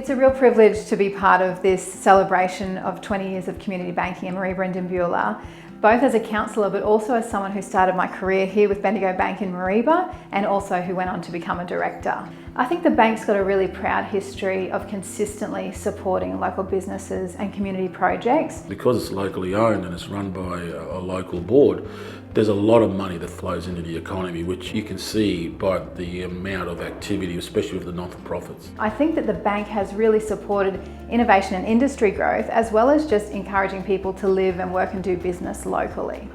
It's a real privilege to be part of this celebration of 20 years of community banking in Mareeba and Dimbulah, both as a counsellor but also as someone who started my career here with Bendigo Bank in Mareeba and also who went on to become a director. I think the bank's got a really proud history of consistently supporting local businesses and community projects. Because it's locally owned and it's run by a local board, there's a lot of money that flows into the economy, which you can see by the amount of activity, especially with the not-for-profits. I think that the bank has really supported innovation and industry growth, as well as just encouraging people to live and work and do business locally.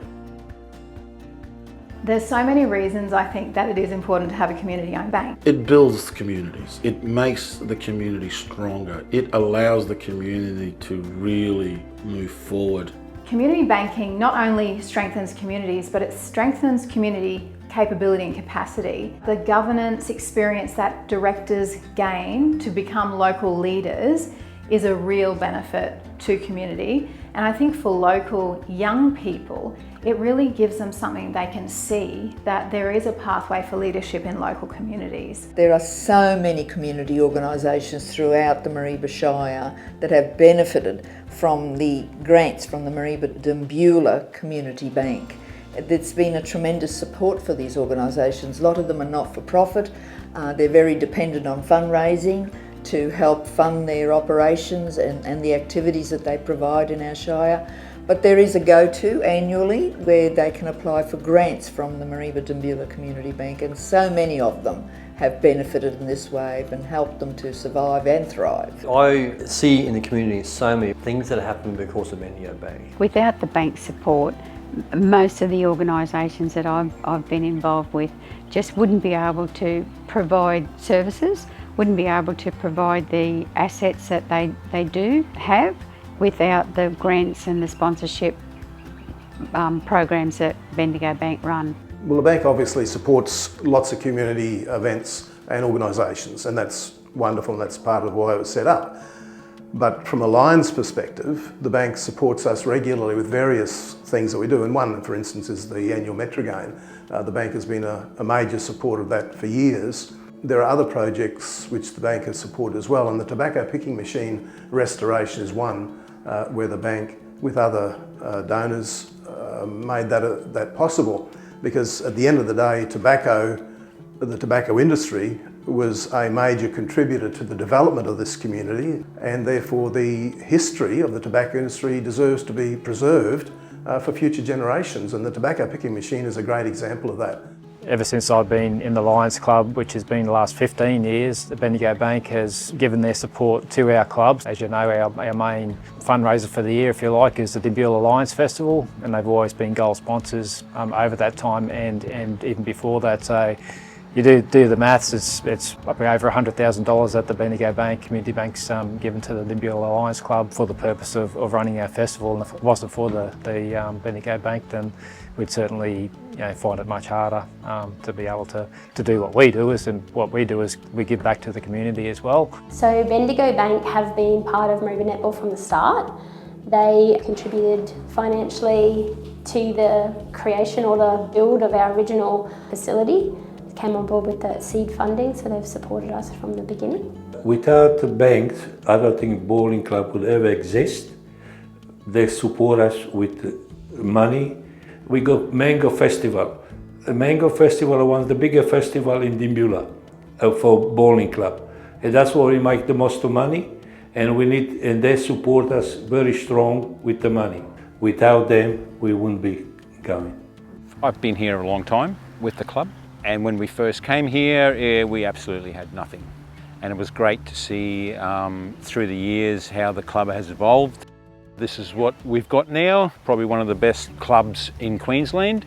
There's so many reasons I think that it is important to have a community-owned bank. It builds communities. It makes the community stronger. It allows the community to really move forward. Community banking not only strengthens communities, but it strengthens community capability and capacity. The governance experience that directors gain to become local leaders is a real benefit to community. And I think for local young people, it really gives them something they can see that there is a pathway for leadership in local communities. There are so many community organisations throughout the Mareeba Shire that have benefited from the grants from the Mareeba Dimbulah Community Bank. There's been a tremendous support for these organisations. A lot of them are not-for-profit. They're very dependent on fundraising to help fund their operations and the activities that they provide in our Shire. But there is a go-to annually where they can apply for grants from the Mareeba Dimbulah Community Bank, and so many of them have benefited in this way and helped them to survive and thrive. I see in the community so many things that happen because of Bendigo Bank. Without the bank's support, most of the organisations that I've been involved with just wouldn't be able to provide services, wouldn't be able to provide the assets that they do have without the grants and the sponsorship programs that Bendigo Bank run. Well, the bank obviously supports lots of community events and organisations, and that's wonderful, and that's part of why it was set up. But from a Lions perspective, the bank supports us regularly with various things that we do, and one, for instance, is the annual Metro Game. The bank has been a major supporter of that for years. There are other projects which the bank has supported as well, and the tobacco picking machine restoration is one where the bank, with other donors, made that possible. Because at the end of the day, the tobacco industry was a major contributor to the development of this community, and therefore the history of the tobacco industry deserves to be preserved for future generations, and the tobacco picking machine is a great example of that. Ever since I've been in the Lions Club, which has been the last 15 years, the Bendigo Bank has given their support to our clubs. As you know, our main fundraiser for the year, if you like, is the Dimbulah Lions Festival, and they've always been gold sponsors over that time and even before that. So you do the maths, it's up over $100,000 that the Bendigo Bank, Community Bank's given to the Dimbulah Lions Club for the purpose of running our festival. And if it wasn't for the Bendigo Bank, then we'd certainly find it much harder to be able to do what we do. And what we do is we give back to the community as well. So Bendigo Bank have been part of Mareeba Netball from the start. They contributed financially to the creation or the build of our original facility. Came on board with the seed funding, so they've supported us from the beginning. Without the banks, I don't think bowling club would ever exist. They support us with money. We got Mango Festival. The Mango Festival is one of the biggest festivals in Dimbulah for bowling club. And that's where we make the most of money, and they support us very strong with the money. Without them, we wouldn't be going. I've been here a long time with the club. And when we first came here, we absolutely had nothing. And it was great to see through the years how the club has evolved. This is what we've got now, probably one of the best clubs in Queensland.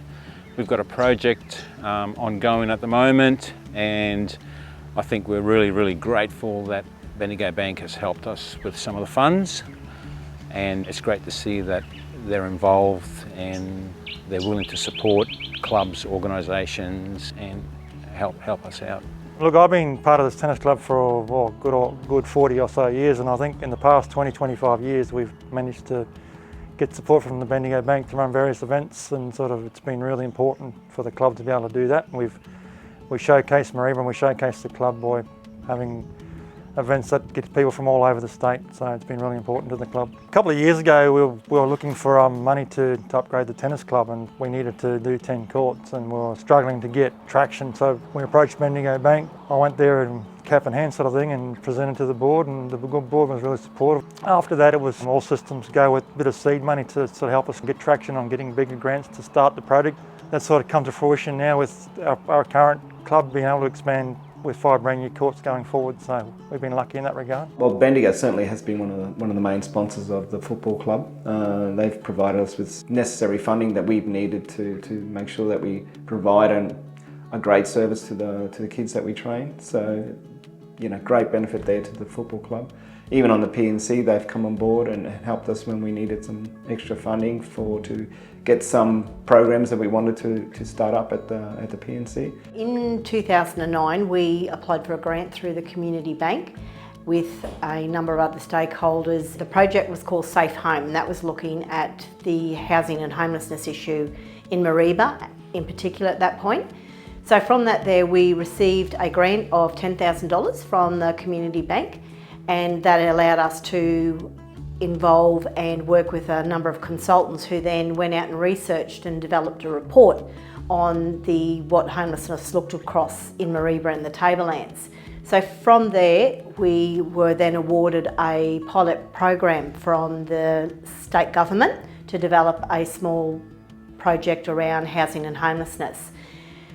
We've got a project ongoing at the moment, and I think we're really, really grateful that Bendigo Bank has helped us with some of the funds. And it's great to see that they're involved and they're willing to support clubs, organisations, and help us out. Look, I've been part of this tennis club for good 40 or so years, and I think in the past 20-25 years we've managed to get support from the Bendigo Bank to run various events, and it's been really important for the club to be able to do that. And we showcase Mareeba and we showcase the club by having events that get people from all over the state, so it's been really important to the club. A couple of years ago we were looking for money to upgrade the tennis club, and we needed to do 10 courts, and we were struggling to get traction, so we approached Bendigo Bank. I went there and cap in hand sort of thing and presented to the board, and the board was really supportive. After that it was all systems go with a bit of seed money to sort of help us get traction on getting bigger grants to start the project. That's sort of come to fruition now with our current club being able to expand with 5 brand new courts going forward, so we've been lucky in that regard. Well, Bendigo certainly has been one of the main sponsors of the football club. They've provided us with necessary funding that we've needed to make sure that we provide a great service to the kids that we train. So, you know, great benefit there to the football club. Even on the P&C, they've come on board and helped us when we needed some extra funding to get some programs that we wanted to start up at the P&C. In 2009, we applied for a grant through the Community Bank with a number of other stakeholders. The project was called Safe Home, and that was looking at the housing and homelessness issue in Mareeba in particular at that point. So from that there we received a grant of $10,000 from the Community Bank, and that allowed us to involve and work with a number of consultants who then went out and researched and developed a report on what homelessness looked across in Mareeba and the Tablelands. So from there we were then awarded a pilot program from the state government to develop a small project around housing and homelessness.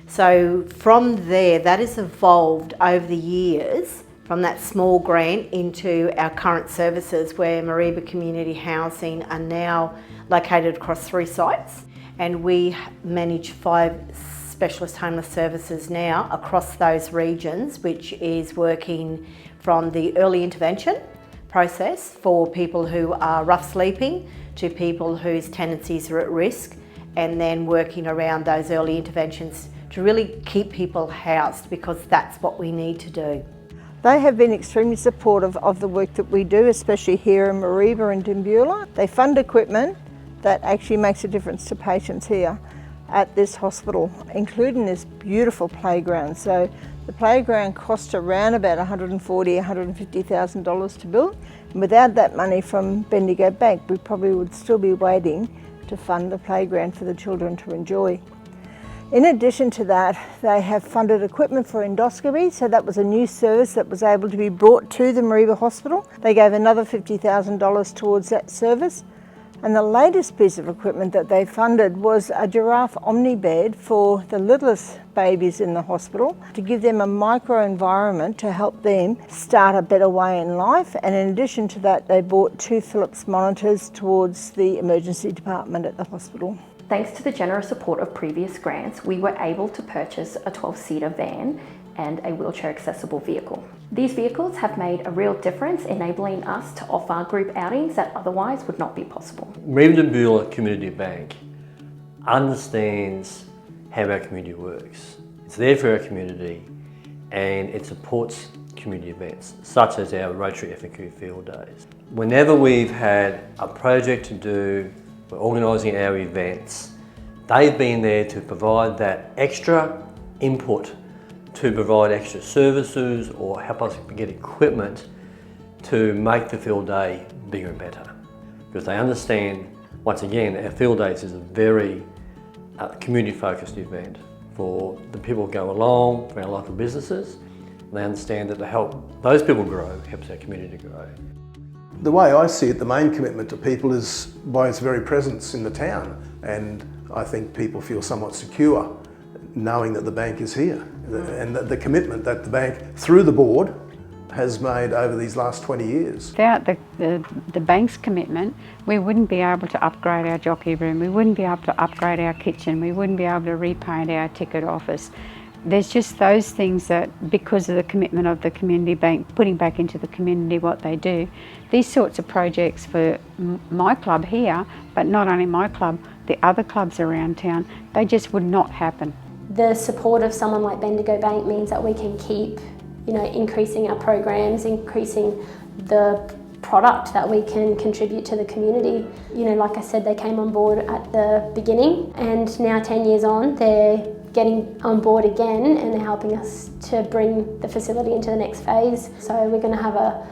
So from there, that has evolved over the years from that small grant into our current services, where Mareeba Community Housing are now located across 3 sites, and we manage 5 specialist homeless services now across those regions, which is working from the early intervention process for people who are rough sleeping to people whose tenancies are at risk, and then working around those early interventions to really keep people housed, because that's what we need to do. They have been extremely supportive of the work that we do, especially here in Mareeba and Dimbulah. They fund equipment that actually makes a difference to patients here at this hospital, including this beautiful playground. So the playground cost around about $140,000, $150,000 to build. And without that money from Bendigo Bank, we probably would still be waiting to fund the playground for the children to enjoy. In addition to that, they have funded equipment for endoscopy, so that was a new service that was able to be brought to the Mareeba Hospital. They gave another $50,000 towards that service. And the latest piece of equipment that they funded was a giraffe omni-bed for the littlest babies in the hospital, to give them a micro-environment to help them start a better way in life. And in addition to that, they bought 2 Philips monitors towards the emergency department at the hospital. Thanks to the generous support of previous grants, we were able to purchase a 12-seater van and a wheelchair accessible vehicle. These vehicles have made a real difference, enabling us to offer group outings that otherwise would not be possible. Mareeba Dimbulah Community Bank understands how our community works. It's there for our community, and it supports community events such as our Rotary FNQ Field Days. Whenever we've had a project to do, we're organising our events, they've been there to provide that extra input, to provide extra services or help us get equipment to make the field day bigger and better. Because they understand, once again, our field days is a very community focused event for the people who go along, for our local businesses. They understand that to help those people grow helps our community grow. The way I see it, the main commitment to people is by its very presence in the town, and I think people feel somewhat secure knowing that the bank is here, and the commitment that the bank, through the board, has made over these last 20 years. Without the bank's commitment, we wouldn't be able to upgrade our jockey room, we wouldn't be able to upgrade our kitchen, we wouldn't be able to repaint our ticket office. There's just those things that, because of the commitment of the Community Bank, putting back into the community what they do, these sorts of projects for my club here, but not only my club, the other clubs around town, they just would not happen. The support of someone like Bendigo Bank means that we can keep, increasing our programs, increasing the product that we can contribute to the community. Like I said, they came on board at the beginning, and now 10 years on, they're getting on board again and they're helping us to bring the facility into the next phase. So we're going to have a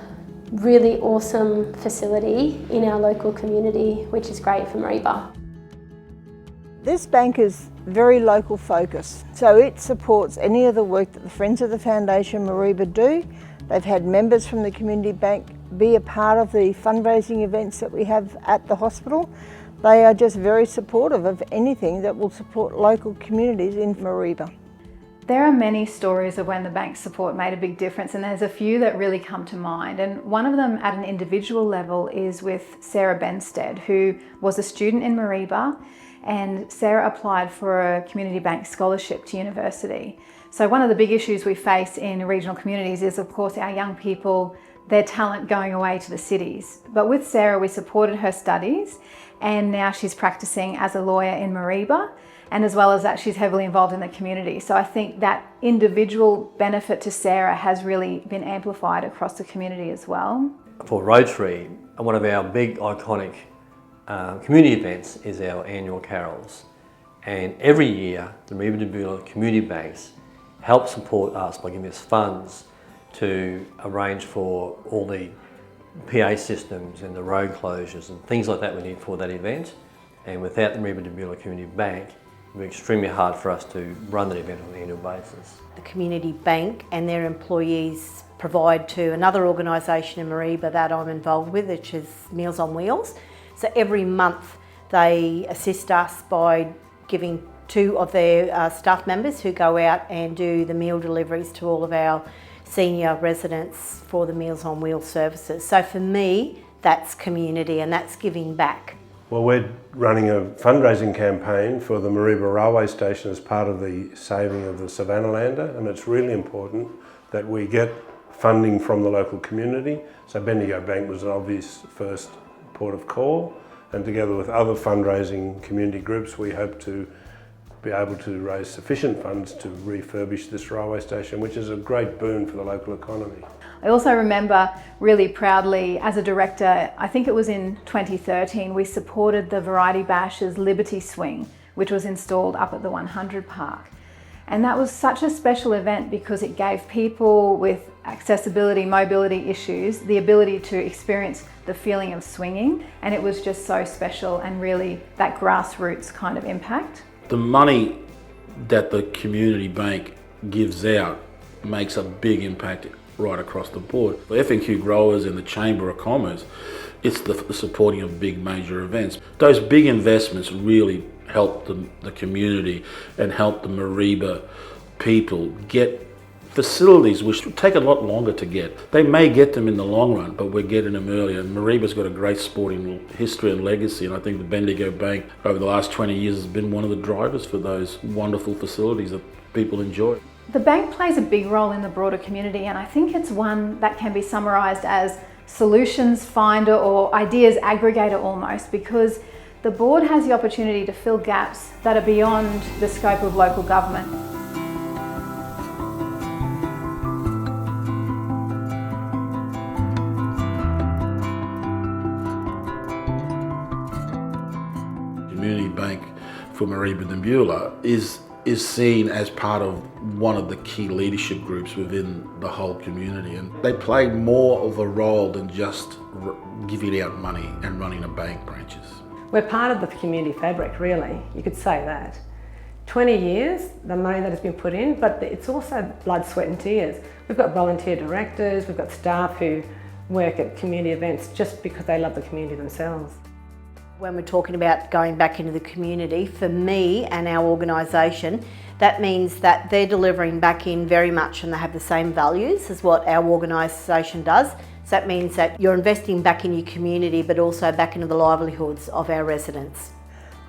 really awesome facility in our local community, which is great for Mareeba. This bank is very local focused, so it supports any of the work that the Friends of the Foundation Mareeba do. They've had members from the community bank be a part of the fundraising events that we have at the hospital. They are just very supportive of anything that will support local communities in Mareeba. There are many stories of when the bank's support made a big difference, and there's a few that really come to mind. And one of them at an individual level is with Sarah Benstead, who was a student in Mareeba, and Sarah applied for a community bank scholarship to university. So one of the big issues we face in regional communities is, of course, our young people, their talent going away to the cities. But with Sarah, we supported her studies, and now she's practicing as a lawyer in Mareeba. And as well as that, she's heavily involved in the community. So I think that individual benefit to Sarah has really been amplified across the community as well. For Rotary, one of our big iconic community events is our annual carols. And every year, the Mareeba Dimbulah community banks help support us by giving us funds to arrange for all the PA systems and the road closures and things like that we need for that event. And without the Mareeba Dimbulah Community Bank, it would be extremely hard for us to run that event on an annual basis. The community bank and their employees provide to another organisation in Mareeba that I'm involved with, which is Meals on Wheels. So every month they assist us by giving 2 of their staff members who go out and do the meal deliveries to all of our senior residents for the Meals on Wheels services. So for me, that's community and that's giving back. Well, we're running a fundraising campaign for the Mareeba railway station as part of the saving of the Savannah Lander, and it's really important that we get funding from the local community. So Bendigo Bank was an obvious first port of call, and together with other fundraising community groups, we hope to be able to raise sufficient funds to refurbish this railway station, which is a great boon for the local economy. I also remember really proudly as a director, I think it was in 2013, we supported the Variety Bash's Liberty Swing, which was installed up at the 100 Park. And that was such a special event because it gave people with accessibility, mobility issues, the ability to experience the feeling of swinging. And it was just so special and really that grassroots kind of impact. The money that the community bank gives out makes a big impact right across the board. For F&Q growers in the Chamber of Commerce, it's the supporting of big major events. Those big investments really help the community and help the Mareeba people get facilities which take a lot longer to get. They may get them in the long run, but we're getting them earlier. Mareeba's got a great sporting history and legacy, and I think the Bendigo Bank over the last 20 years has been one of the drivers for those wonderful facilities that people enjoy. The bank plays a big role in the broader community, and I think it's one that can be summarised as solutions finder or ideas aggregator almost, because the board has the opportunity to fill gaps that are beyond the scope of local government. Community Bank for Mareeba Dimbulah is seen as part of one of the key leadership groups within the whole community, and they play more of a role than just giving out money and running a bank branches. We're part of the community fabric, really, you could say that. 20 years, the money that has been put in, but it's also blood, sweat and tears. We've got volunteer directors, we've got staff who work at community events just because they love the community themselves. When we're talking about going back into the community, for me and our organisation, that means that they're delivering back in very much and they have the same values as what our organisation does. So that means that you're investing back in your community but also back into the livelihoods of our residents.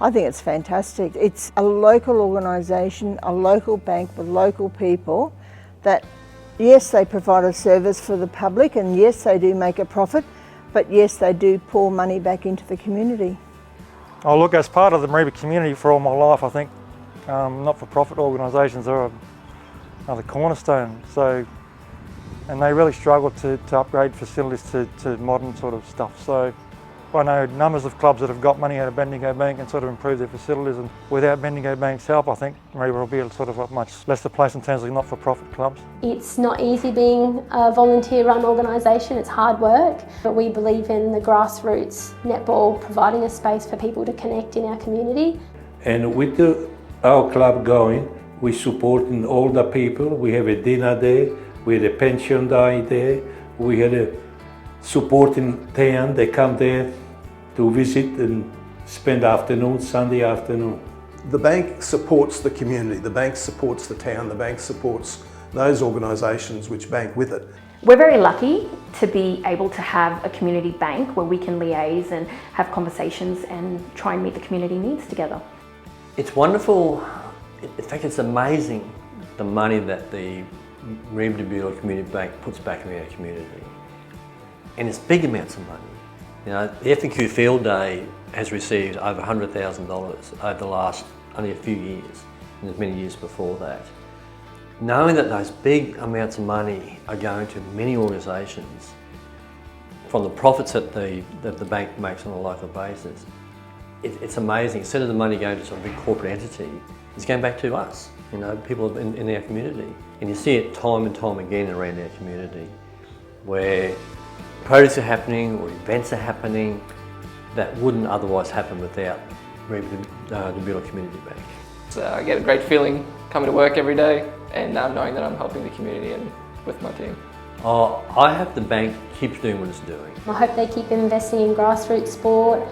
I think it's fantastic. It's a local organisation, a local bank with local people that, yes, they provide a service for the public and yes, they do make a profit, but yes, they do pour money back into the community. Oh, look, as part of the Mareeba community for all my life, I think not-for-profit organisations are the cornerstone. So, and they really struggle to upgrade facilities to modern sort of stuff. So I know numbers of clubs that have got money out of Bendigo Bank and sort of improved their facilities, and without Bendigo Bank's help I think Mareeba will be sort of a much lesser place in terms of not-for-profit clubs. It's not easy being a volunteer-run organisation, it's hard work, but we believe in the grassroots netball providing a space for people to connect in our community. And with our club going, we supporting all the people. We have a dinner there, we had a pension day there, we had a supporting town. They come there to visit and spend afternoon, Sunday afternoon. The bank supports the community, the bank supports the town, the bank supports those organisations which bank with it. We're very lucky to be able to have a community bank where we can liaise and have conversations and try and meet the community needs together. It's wonderful, in fact it's amazing the money that the Mareeba Dimbulah Community Bank puts back in our community. And it's big amounts of money. You know, the F&Q Field Day has received over $100,000 over the last only a few years, and there's many years before that. Knowing that those big amounts of money are going to many organisations, from the profits that the bank makes on a local basis, it's amazing. Instead of the money going to some big corporate entity, it's going back to us, you know, people in our community. And you see it time and time again around our community, where projects are happening or events are happening that wouldn't otherwise happen without Mareeba Dimbulah Community Bank. So I get a great feeling coming to work every day and knowing that I'm helping the community and with my team. I hope the bank keeps doing what it's doing. I hope they keep investing in grassroots sport.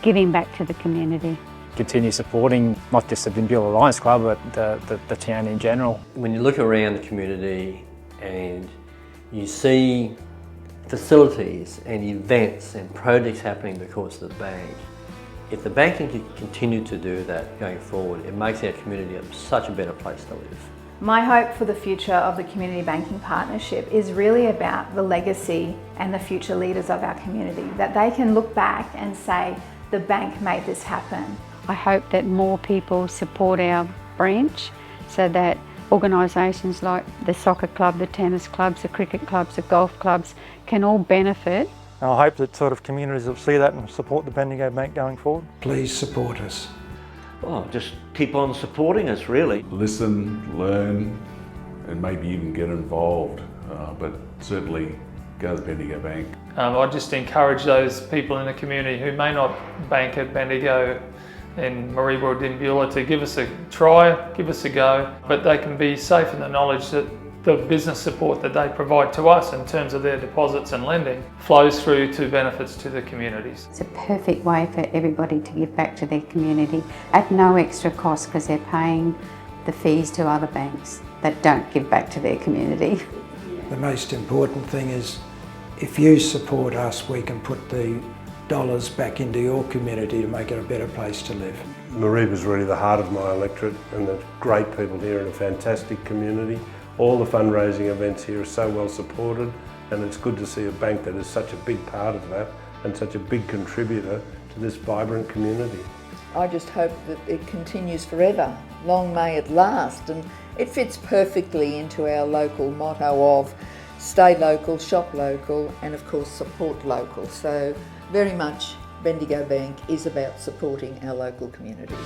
Giving back to the community. Continue supporting not just the Dimbulah Lions Club but the town in general. When you look around the community and you see facilities and events and projects happening because of the bank, if the bank can continue to do that going forward, it makes our community such a better place to live. My hope for the future of the Community Banking Partnership is really about the legacy and the future leaders of our community, that they can look back and say, the bank made this happen. I hope that more people support our branch so that organisations like the soccer club, the tennis clubs, the cricket clubs, the golf clubs can all benefit. And I hope that sort of communities will see that and support the Bendigo Bank going forward. Please support us. Well, just keep on supporting us, really. Listen, learn, and maybe even get involved, but certainly go to the Bendigo Bank. I just encourage those people in the community who may not bank at Bendigo in Mareeba or Dimbulah to give us a try, give us a go, but they can be safe in the knowledge that the business support that they provide to us in terms of their deposits and lending flows through to benefits to the communities. It's a perfect way for everybody to give back to their community at no extra cost because they're paying the fees to other banks that don't give back to their community. The most important thing is if you support us, we can put the dollars back into your community to make it a better place to live. Mareeba's really the heart of my electorate, and the great people here in a fantastic community. All the fundraising events here are so well supported, and it's good to see a bank that is such a big part of that and such a big contributor to this vibrant community. I just hope that it continues forever. Long may it last, and it fits perfectly into our local motto of stay local, shop local, and of course support local. So very much Bendigo Bank is about supporting our local community.